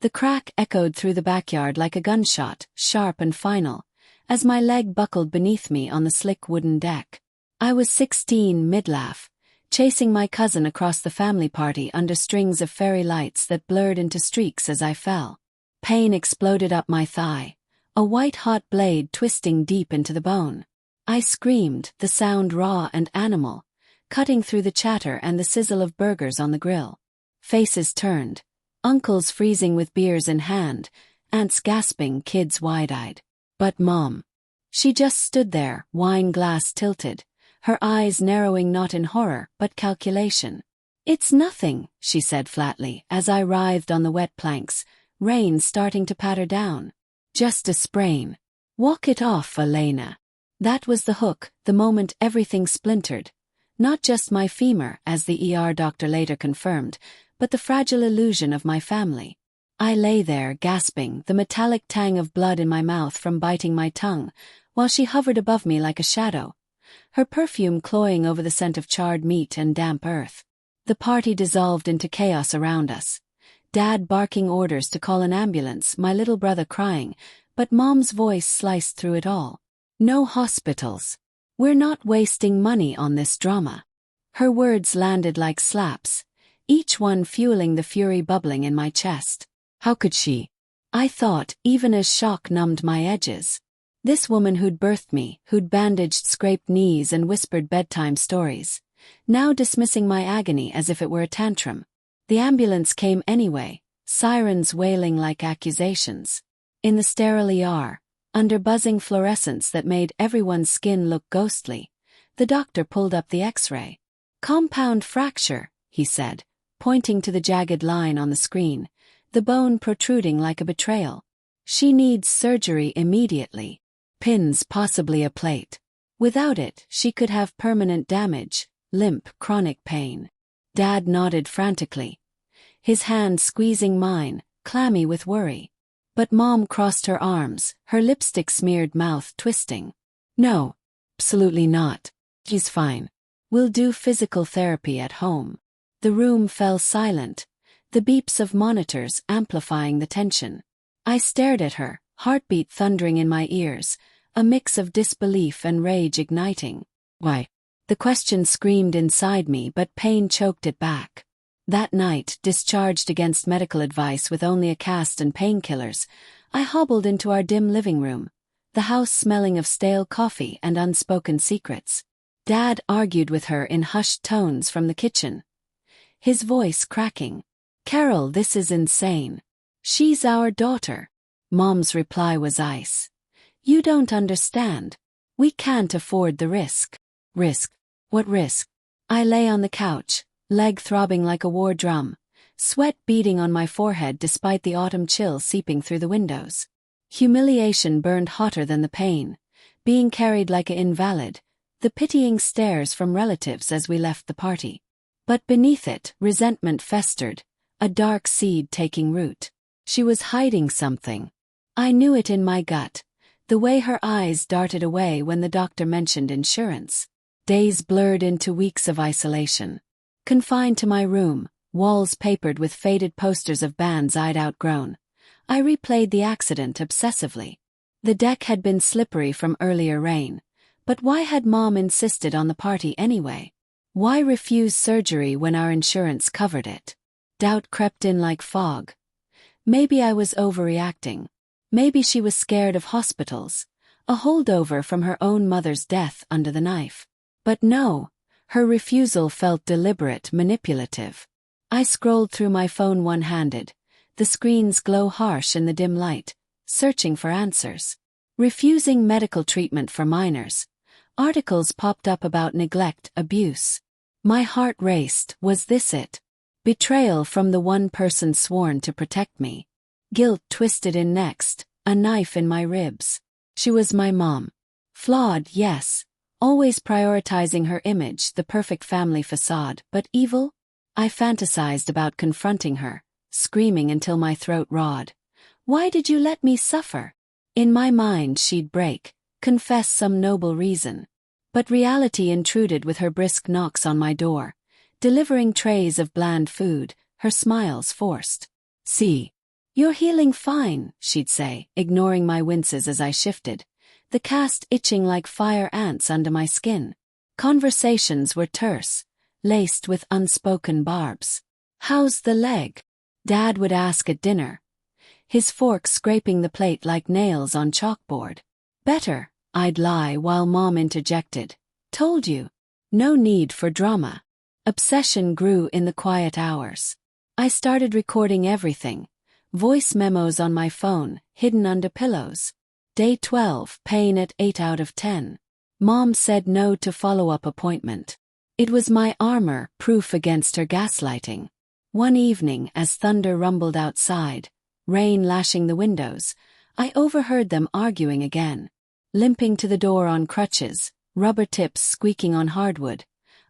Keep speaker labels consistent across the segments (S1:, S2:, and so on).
S1: The crack echoed through the backyard like a gunshot, sharp and final, as my leg buckled beneath me on the slick wooden deck. I was 16, mid-laugh, chasing my cousin across the family party under strings of fairy lights that blurred into streaks as I fell. Pain exploded up my thigh, a white-hot blade twisting deep into the bone. I screamed, the sound raw and animal, cutting through the chatter and the sizzle of burgers on the grill. Faces turned, uncles freezing with beers in hand, aunts gasping, kids wide-eyed. But Mom. She just stood there, wine glass tilted, her eyes narrowing not in horror but calculation. "It's nothing," she said flatly as I writhed on the wet planks, rain starting to patter down. "Just a sprain. Walk it off, Elena." That was the hook, the moment everything splintered. Not just my femur, as the ER doctor later confirmed, but the fragile illusion of my family. I lay there, gasping, the metallic tang of blood in my mouth from biting my tongue, while she hovered above me like a shadow, her perfume cloying over the scent of charred meat and damp earth. The party dissolved into chaos around us. Dad barking orders to call an ambulance, my little brother crying, but Mom's voice sliced through it all. "No hospitals. We're not wasting money on this drama." Her words landed like slaps, each one fueling the fury bubbling in my chest. How could she? I thought, even as shock numbed my edges. This woman who'd birthed me, who'd bandaged scraped knees and whispered bedtime stories, now dismissing my agony as if it were a tantrum. The ambulance came anyway, sirens wailing like accusations. In the sterile ER, under buzzing fluorescence that made everyone's skin look ghostly, the doctor pulled up the X-ray. "Compound fracture," he said, pointing to the jagged line on the screen, the bone protruding like a betrayal. "She needs surgery immediately. Pins, possibly a plate. Without it, she could have permanent damage, limp, chronic pain." Dad nodded frantically, his hand squeezing mine, clammy with worry. But Mom crossed her arms, her lipstick-smeared mouth twisting. "No, absolutely not. She's fine. We'll do physical therapy at home." The room fell silent, the beeps of monitors amplifying the tension. I stared at her, heartbeat thundering in my ears, a mix of disbelief and rage igniting. "Why?" The question screamed inside me, but pain choked it back. That night, discharged against medical advice with only a cast and painkillers, I hobbled into our dim living room, the house smelling of stale coffee and unspoken secrets. Dad argued with her in hushed tones from the kitchen, his voice cracking. "Carol, this is insane. She's our daughter." Mom's reply was ice. "You don't understand. We can't afford the risk." "Risk? What risk?" I lay on the couch, leg throbbing like a war drum, sweat beading on my forehead despite the autumn chill seeping through the windows. Humiliation burned hotter than the pain, being carried like an invalid, the pitying stares from relatives as we left the party. But beneath it, resentment festered, a dark seed taking root. She was hiding something. I knew it in my gut, the way her eyes darted away when the doctor mentioned insurance. Days blurred into weeks of isolation. Confined to my room, walls papered with faded posters of bands I'd outgrown, I replayed the accident obsessively. The deck had been slippery from earlier rain, but why had Mom insisted on the party anyway? Why refuse surgery when our insurance covered it? Doubt crept in like fog. Maybe I was overreacting. Maybe she was scared of hospitals, a holdover from her own mother's death under the knife. But no, her refusal felt deliberate, manipulative. I scrolled through my phone one-handed, the screen's glow harsh in the dim light, searching for answers. Refusing medical treatment for minors. Articles popped up about neglect, abuse. My heart raced. Was this it? Betrayal from the one person sworn to protect me. Guilt twisted in next, a knife in my ribs. She was my mom. Flawed, yes. Always prioritizing her image, the perfect family facade, but evil? I fantasized about confronting her, screaming until my throat rawed. Why did you let me suffer? In my mind she'd break, confess some noble reason. But reality intruded with her brisk knocks on my door, delivering trays of bland food, her smiles forced. "See, "You're healing fine," she'd say, ignoring my winces as I shifted, the cast itching like fire ants under my skin. Conversations were terse, laced with unspoken barbs. "How's the leg?" Dad would ask at dinner, his fork scraping the plate like nails on chalkboard. "Better," I'd lie while Mom interjected. "Told you." No need for drama. Obsession grew in the quiet hours. I started recording everything. Voice memos on my phone, hidden under pillows. Day 12, pain at 8 out of 10. Mom said no to follow-up appointment. It was my armor, proof against her gaslighting. One evening, as thunder rumbled outside, rain lashing the windows, I overheard them arguing again. Limping to the door on crutches, rubber tips squeaking on hardwood,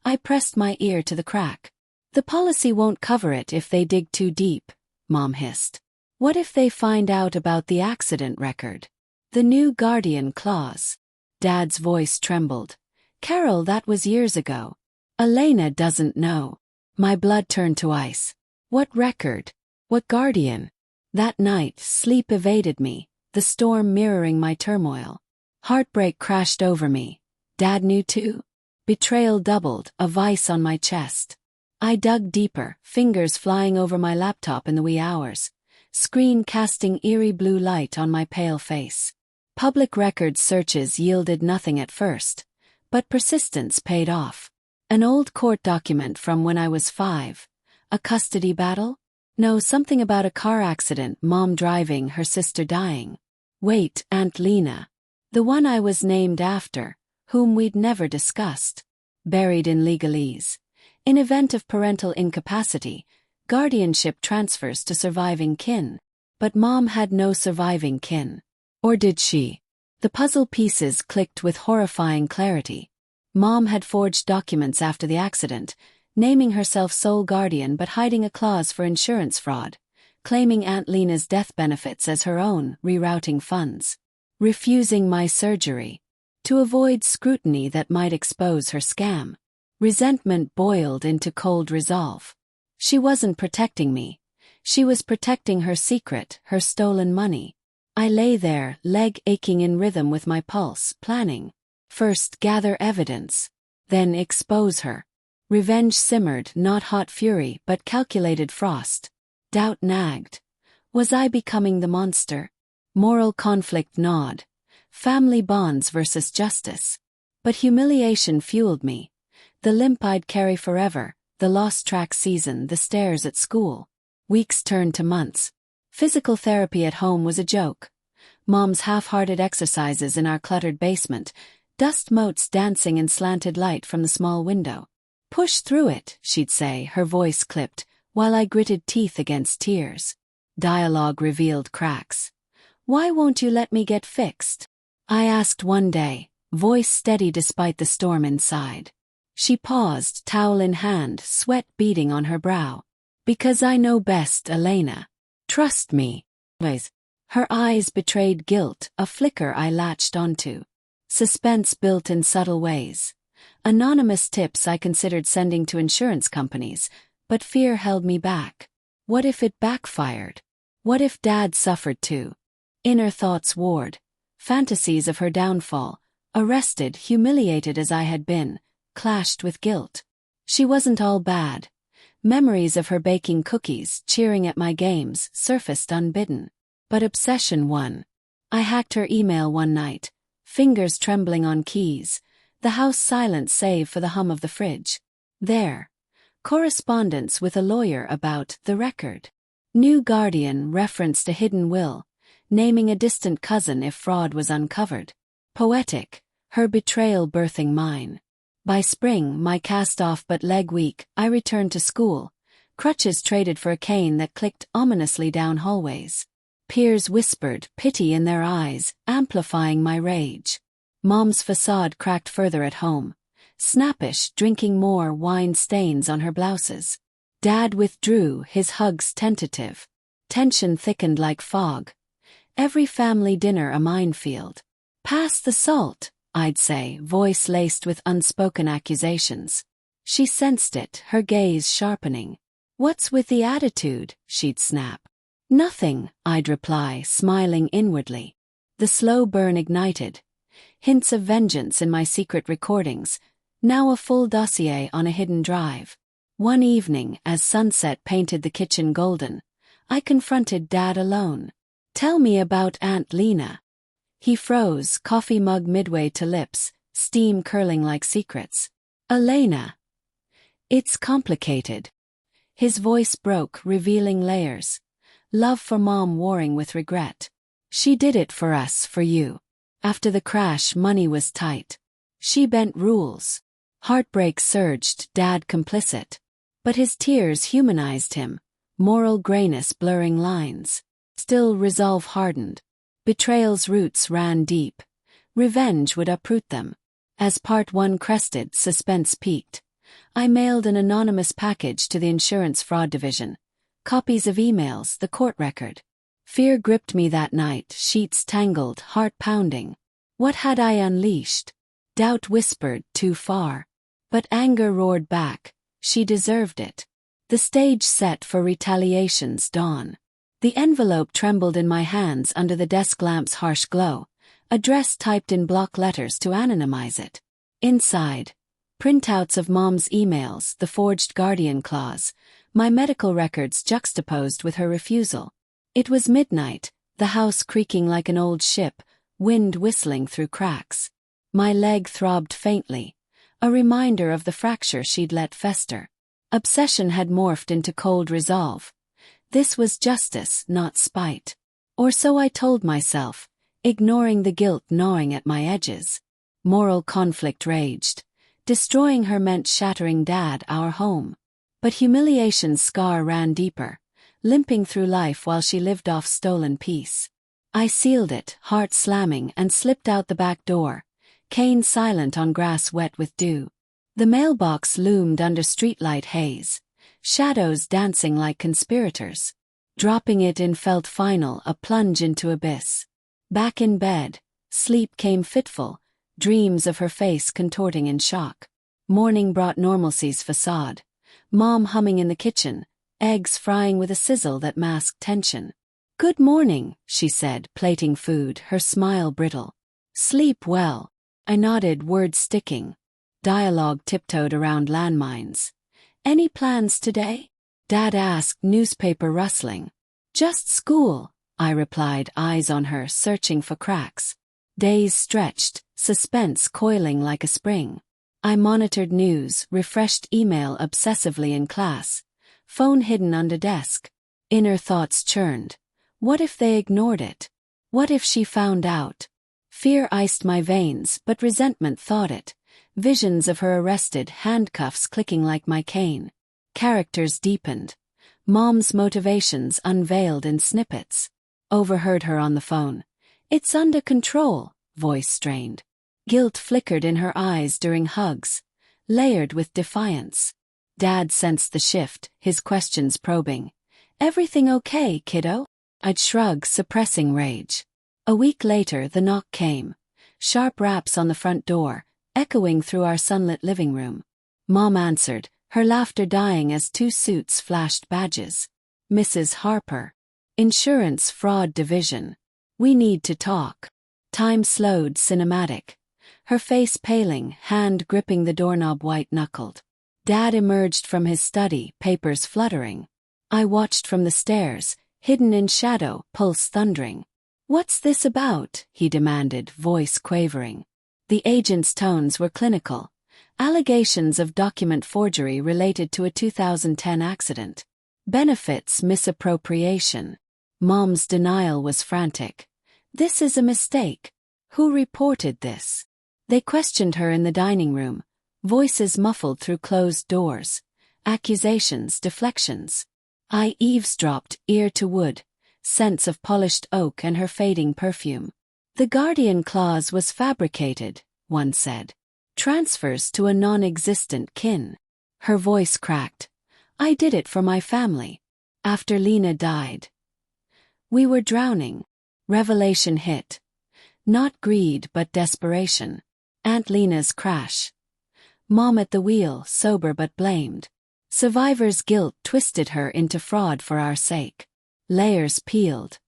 S1: I pressed my ear to the crack. "The policy won't cover it if they dig too deep," Mom hissed. "What if they find out about the accident record? The new guardian clause." Dad's voice trembled. "Carol, that was years ago. Elena doesn't know." My blood turned to ice. What record? What guardian? That night, sleep evaded me, the storm mirroring my turmoil. Heartbreak crashed over me. Dad knew too? Betrayal doubled, a vice on my chest. I dug deeper, fingers flying over my laptop in the wee hours, screen casting eerie blue light on my pale face. Public records searches yielded nothing at first, but persistence paid off. An old court document from when I was 5. A custody battle? No, something about a car accident, Mom driving, her sister dying. Wait, Aunt Lena. The one I was named after, whom we'd never discussed. Buried in legalese. In event of parental incapacity, guardianship transfers to surviving kin. But Mom had no surviving kin. Or did she? The puzzle pieces clicked with horrifying clarity. Mom had forged documents after the accident, naming herself sole guardian but hiding a clause for insurance fraud, claiming Aunt Lena's death benefits as her own, rerouting funds. Refusing my surgery. To avoid scrutiny that might expose her scam. Resentment boiled into cold resolve. She wasn't protecting me. She was protecting her secret, her stolen money. I lay there, leg aching in rhythm with my pulse, planning. First gather evidence. Then expose her. Revenge simmered, not hot fury but calculated frost. Doubt nagged. Was I becoming the monster? Moral conflict gnawed. Family bonds versus justice. But humiliation fueled me. The limp I'd carry forever, the lost track season, the stares at school. Weeks turned to months. Physical therapy at home was a joke. Mom's half-hearted exercises in our cluttered basement, dust motes dancing in slanted light from the small window. "Push through it," she'd say, her voice clipped, while I gritted teeth against tears. Dialogue revealed cracks. "Why won't you let me get fixed?" I asked one day, voice steady despite the storm inside. She paused, towel in hand, sweat beading on her brow. "Because I know best, Elena. Trust me." Her eyes betrayed guilt, a flicker I latched onto. Suspense built in subtle ways. Anonymous tips I considered sending to insurance companies, but fear held me back. What if it backfired? What if Dad suffered too? Inner thoughts warred. Fantasies of her downfall, arrested, humiliated as I had been, clashed with guilt. She wasn't all bad. Memories of her baking cookies, cheering at my games, surfaced unbidden. But obsession won. I hacked her email one night, fingers trembling on keys, the house silent save for the hum of the fridge. There. Correspondence with a lawyer about the record. New guardian referenced a hidden will, naming a distant cousin if fraud was uncovered. Poetic, her betrayal birthing mine. By spring, my cast-off but leg weak, I returned to school, crutches traded for a cane that clicked ominously down hallways. Peers whispered, pity in their eyes, amplifying my rage. Mom's facade cracked further at home. Snappish, drinking more, wine stains on her blouses. Dad withdrew, his hugs tentative. Tension thickened like fog. Every family dinner a minefield. "Pass the salt," I'd say, voice laced with unspoken accusations. She sensed it, her gaze sharpening. "What's with the attitude?" she'd snap. Nothing, I'd reply, smiling inwardly. The slow burn ignited. Hints of vengeance in my secret recordings, now a full dossier on a hidden drive. One evening, as sunset painted the kitchen golden, I confronted Dad alone. "Tell me about Aunt Lena." He froze, coffee mug midway to lips, steam curling like secrets. "Elena. It's complicated." His voice broke, revealing layers. Love for Mom warring with regret. "She did it for us, for you. After the crash, money was tight. She bent rules." Heartbreak surged, Dad complicit. But his tears humanized him, moral grayness blurring lines. Still resolve hardened. Betrayal's roots ran deep. Revenge would uproot them. As part 1 crested, suspense peaked. I mailed an anonymous package to the insurance fraud division. Copies of emails, the court record. Fear gripped me that night, sheets tangled, heart pounding. What had I unleashed? Doubt whispered, too far. But anger roared back, she deserved it. The stage set for retaliation's dawn. The envelope trembled in my hands under the desk lamp's harsh glow, address typed in block letters to anonymize it. Inside, printouts of Mom's emails, the forged guardian clause, my medical records juxtaposed with her refusal. It was midnight, the house creaking like an old ship, wind whistling through cracks. My leg throbbed faintly, a reminder of the fracture she'd let fester. Obsession had morphed into cold resolve. This was justice, not spite. Or so I told myself, ignoring the guilt gnawing at my edges. Moral conflict raged. Destroying her meant shattering Dad, our home. But humiliation's scar ran deeper, limping through life while she lived off stolen peace. I sealed it, heart slamming, and slipped out the back door, cane silent on grass wet with dew. The mailbox loomed under streetlight haze, shadows dancing like conspirators. Dropping it in felt final, a plunge into abyss. Back in bed, sleep came fitful, dreams of her face contorting in shock. Morning brought normalcy's facade. Mom humming in the kitchen, eggs frying with a sizzle that masked tension. "Good morning," she said, plating food, her smile brittle. "Sleep well." I nodded, words sticking. Dialogue tiptoed around landmines. "Any plans today?" Dad asked, newspaper rustling. "Just school," I replied, eyes on her, searching for cracks. Days stretched, suspense coiling like a spring. I monitored news, refreshed email obsessively in class. Phone hidden under desk. Inner thoughts churned. What if they ignored it? What if she found out? Fear iced my veins, but resentment thawed it. Visions of her arrested, handcuffs clicking like my cane. Characters deepened. Mom's motivations unveiled in snippets. Overheard her on the phone. "It's under control," voice strained. Guilt flickered in her eyes during hugs, layered with defiance. Dad sensed the shift, his questions probing. "Everything okay, kiddo?" I'd shrug, suppressing rage. A week later, the knock came. Sharp raps on the front door, echoing through our sunlit living room. Mom answered, her laughter dying as 2 suits flashed badges. "Mrs. Harper. Insurance Fraud Division. We need to talk." Time slowed, cinematic. Her face paling, hand gripping the doorknob white-knuckled. Dad emerged from his study, papers fluttering. I watched from the stairs, hidden in shadow, pulse thundering. "What's this about?" he demanded, voice quavering. The agent's tones were clinical. Allegations of document forgery related to a 2010 accident. Benefits misappropriation. Mom's denial was frantic. "This is a mistake. Who reported this?" They questioned her in the dining room, voices muffled through closed doors. Accusations, deflections. I eavesdropped, ear to wood, scents of polished oak and her fading perfume. "The guardian clause was fabricated," one said. "Transfers to a non-existent kin." Her voice cracked. "I did it for my family. After Lena died. We were drowning." Revelation hit. Not greed but desperation. Aunt Lena's crash. Mom at the wheel, sober but blamed. Survivor's guilt twisted her into fraud for our sake. layers peeled.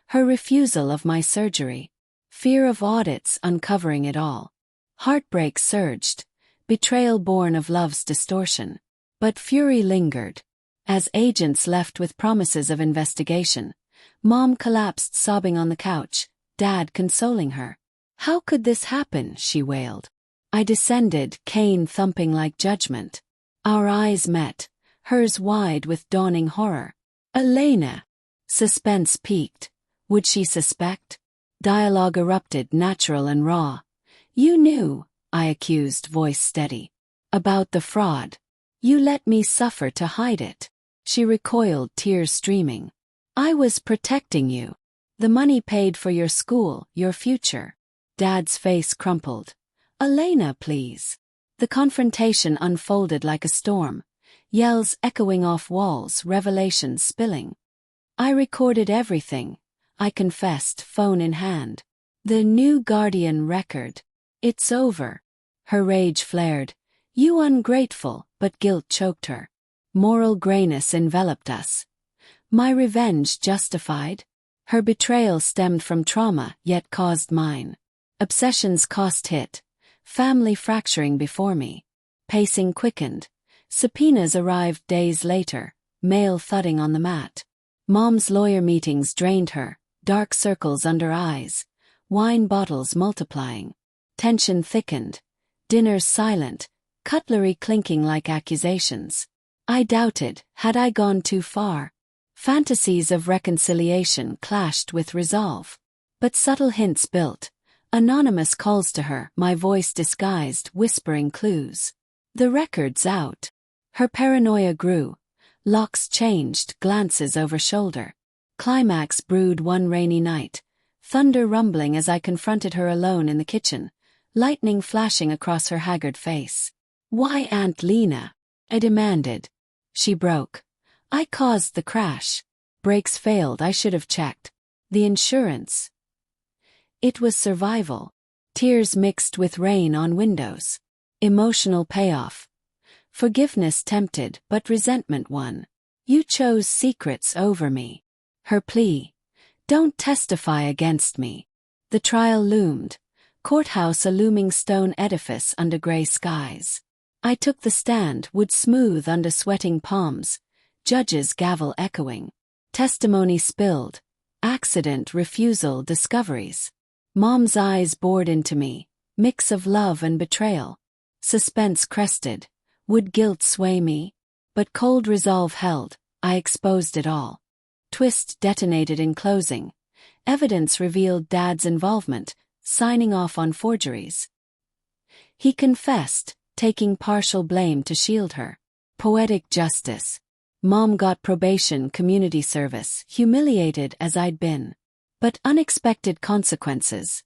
S1: Her refusal of my surgery. Fear of audits uncovering it all. Heartbreak surged, betrayal born of love's distortion. But fury lingered. As agents left with promises of investigation, Mom collapsed sobbing on the couch, Dad consoling her. "How could this happen?" she wailed. I descended, cane thumping like judgment. Our eyes met, hers wide with dawning horror. "Elena!" Suspense peaked. Would she suspect? Dialogue erupted, natural and raw. "You knew," I accused, voice steady. "About the fraud. You let me suffer to hide it." She recoiled, tears streaming. "I was protecting you. The money paid for your school, your future." Dad's face crumpled. "Elena, please." The confrontation unfolded like a storm, yells echoing off walls, revelations spilling. I recorded everything, I confessed, phone in hand. "The new Guardian record. It's over." Her rage flared. "You ungrateful," but guilt choked her. Moral grayness enveloped us. My revenge justified? Her betrayal stemmed from trauma, yet caused mine. Obsessions cost hit. Family fracturing before me. Pacing quickened. Subpoenas arrived days later, mail thudding on the mat. Mom's lawyer meetings drained her, dark circles under eyes, wine bottles multiplying. Tension thickened. Dinners silent, cutlery clinking like accusations. I doubted, had I gone too far? Fantasies of reconciliation clashed with resolve. But subtle hints built. Anonymous calls to her, my voice disguised, whispering clues. "The record's out." Her paranoia grew. Locks changed, glances over shoulder. Climax brewed one rainy night. Thunder rumbling as I confronted her alone in the kitchen. Lightning flashing across her haggard face. "Why, Aunt Lena?" I demanded. She broke. "I caused the crash. Brakes failed, I should have checked. The insurance. It was survival." Tears mixed with rain on windows. Emotional payoff. Forgiveness tempted, but resentment won. "You chose secrets over me." Her plea. "Don't testify against me." The trial loomed. Courthouse a looming stone edifice under gray skies. I took the stand, wood smooth under sweating palms. Judge's gavel echoing. Testimony spilled. Accident, refusal, discoveries. Mom's eyes bored into me, mix of love and betrayal. Suspense crested. Would guilt sway me? But cold resolve held. I exposed it all. Twist detonated in closing. Evidence revealed Dad's involvement, signing off on forgeries. He confessed, taking partial blame to shield her. Poetic justice. Mom got probation, community service, humiliated as I'd been. But unexpected consequences.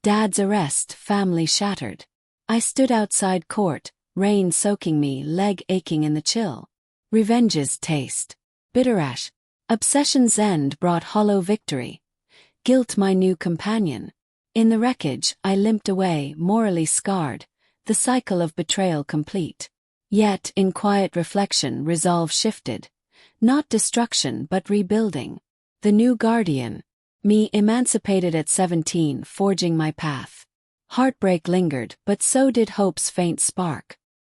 S1: Dad's arrest, family shattered. I stood outside court, rain soaking me, leg aching in the chill. Revenge's taste. Bitterash. Obsession's end brought hollow victory. Guilt my new companion. In the wreckage, I limped away, morally scarred, the cycle of betrayal complete. Yet, in quiet reflection, resolve shifted. Not destruction, but rebuilding. The new Guardian. Me emancipated at 17, forging my path. Heartbreak lingered, but so did hope's faint spark.